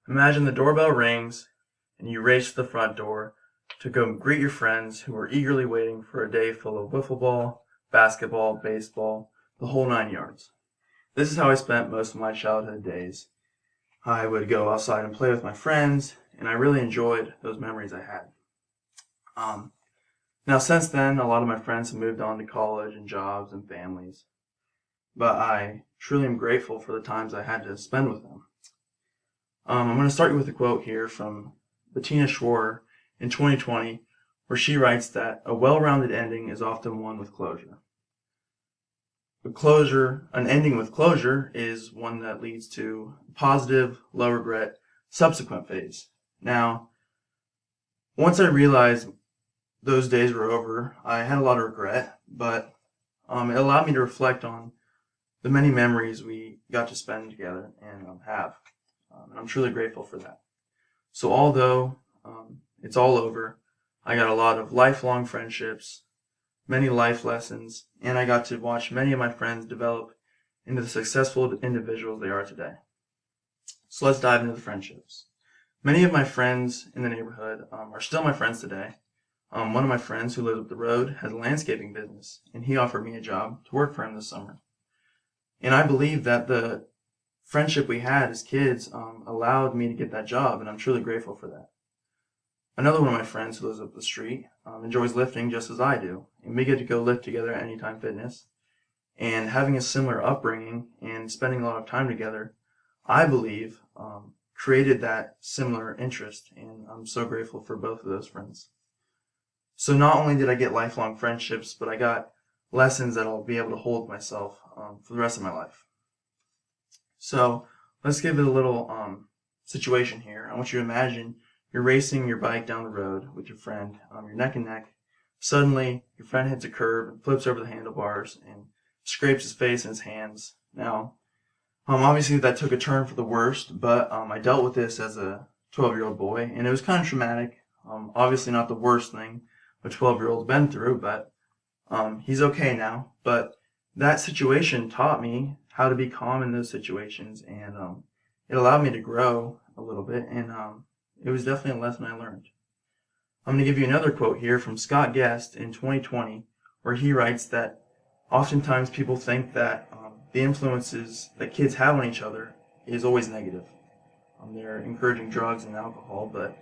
Imagine the doorbell rings and you race to the front door to go greet your friends who are eagerly waiting for a day full of wiffle ball, basketball, baseball, the whole 9 yards. This is how I spent most of my childhood days. I would go outside and play with my friends, and I really enjoyed those memories I had. Um, Now, since then, a lot of my friends have moved on to college and jobs and families, but I truly am grateful for the times I had to spend with them. I'm going to start you with a quote here from Bettina Schwarzer in 2020, where she writes that a well-rounded ending is often one with closure. An ending with closure is one that leads to a positive, low regret, subsequent phase. Now, once I realized those days were over, I had a lot of regret, but it allowed me to reflect on the many memories we got to spend together and have. And I'm truly grateful for that. So although it's all over, I got a lot of lifelong friendships, many life lessons, and I got to watch many of my friends develop into the successful individuals they are today. So let's dive into the friendships. Many of my friends in the neighborhood are still my friends today. One of my friends who lives up the road has a landscaping business, and he offered me a job to work for him this summer. And I believe that the friendship we had as kids allowed me to get that job, and I'm truly grateful for that. Another one of my friends who lives up the street enjoys lifting just as I do, and we get to go lift together at Anytime Fitness. And having a similar upbringing and spending a lot of time together, I believe, created that similar interest, and I'm so grateful for both of those friends. So not only did I get lifelong friendships, but I got lessons that I'll be able to hold myself for the rest of my life. So let's give it a little situation here. I want you to imagine you're racing your bike down the road with your friend. You're neck and neck. Suddenly, your friend hits a curb and flips over the handlebars and scrapes his face and his hands. Now, obviously that took a turn for the worst, but I dealt with this as a 12-year-old boy, and it was kind of traumatic. Obviously not the worst thing a 12-year-old's been through, but he's okay now. But that situation taught me how to be calm in those situations, and it allowed me to grow a little bit, and it was definitely a lesson I learned. I'm going to give you another quote here from Scott Guest in 2020, where he writes that oftentimes people think that the influences that kids have on each other is always negative. They're encouraging drugs and alcohol, but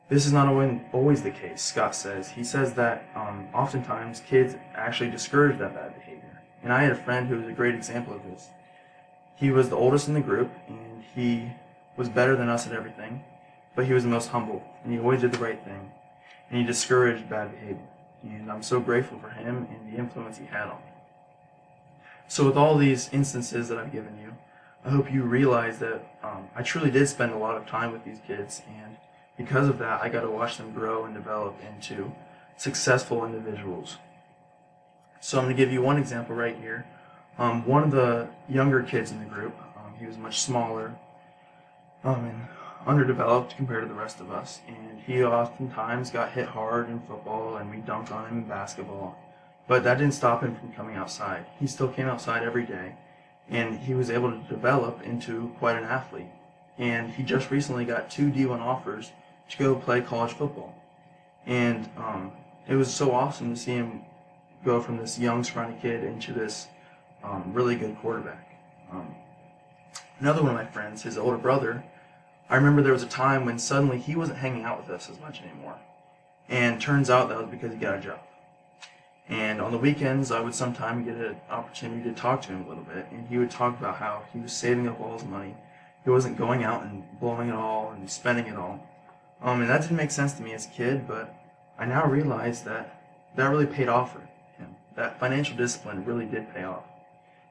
this is not always the case, Scott says. He says that oftentimes kids actually discourage that bad behavior. And I had a friend who was a great example of this. He was the oldest in the group, and he was better than us at everything, but he was the most humble, and he always did the right thing, and he discouraged bad behavior. And I'm so grateful for him and the influence he had on me. So with all these instances that I've given you, I hope you realize that I truly did spend a lot of time with these kids, and because of that, I got to watch them grow and develop into successful individuals. So I'm going to give you one example right here. One of the younger kids in the group, he was much smaller and underdeveloped compared to the rest of us, and he oftentimes got hit hard in football, and we dunked on him in basketball. But that didn't stop him from coming outside. He still came outside every day, and he was able to develop into quite an athlete. And he just recently got two D1 offers to go play college football. And it was so awesome to see him go from this young, scrawny kid into this really good quarterback. Another one of my friends, his older brother, I remember there was a time when suddenly he wasn't hanging out with us as much anymore. And turns out that was because he got a job. And on the weekends, I would sometimes get an opportunity to talk to him a little bit, and he would talk about how he was saving up all his money. He wasn't going out and blowing it all and spending it all. And that didn't make sense to me as a kid, but I now realize that that really paid off for him. That financial discipline really did pay off.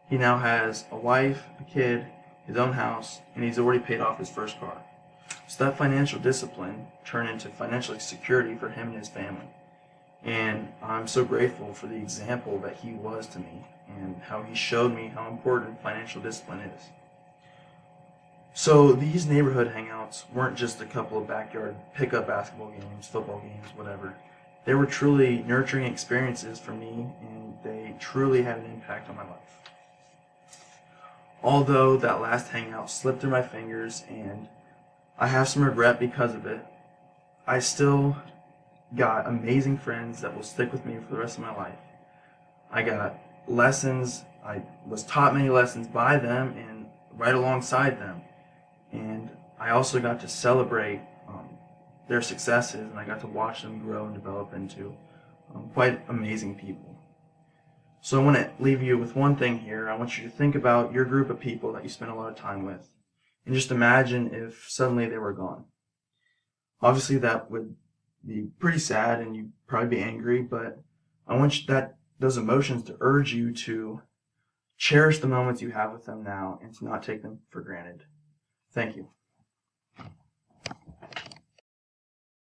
He now has a wife, a kid, his own house, and he's already paid off his first car. So that financial discipline turned into financial security for him and his family. And I'm so grateful for the example that he was to me and how he showed me how important financial discipline is. So these neighborhood hangouts weren't just a couple of backyard pickup basketball games, football games, whatever. They were truly nurturing experiences for me, and they truly had an impact on my life. Although that last hangout slipped through my fingers and I have some regret because of it. I still got amazing friends that will stick with me for the rest of my life. I got lessons. I was taught many lessons by them and right alongside them. And I also got to celebrate their successes, and I got to watch them grow and develop into quite amazing people. So I want to leave you with one thing here. I want you to think about your group of people that you spend a lot of time with, and just imagine if suddenly they were gone. Obviously, that would be pretty sad, and you'd probably be angry, but I want those emotions to urge you to cherish the moments you have with them now and to not take them for granted. Thank you.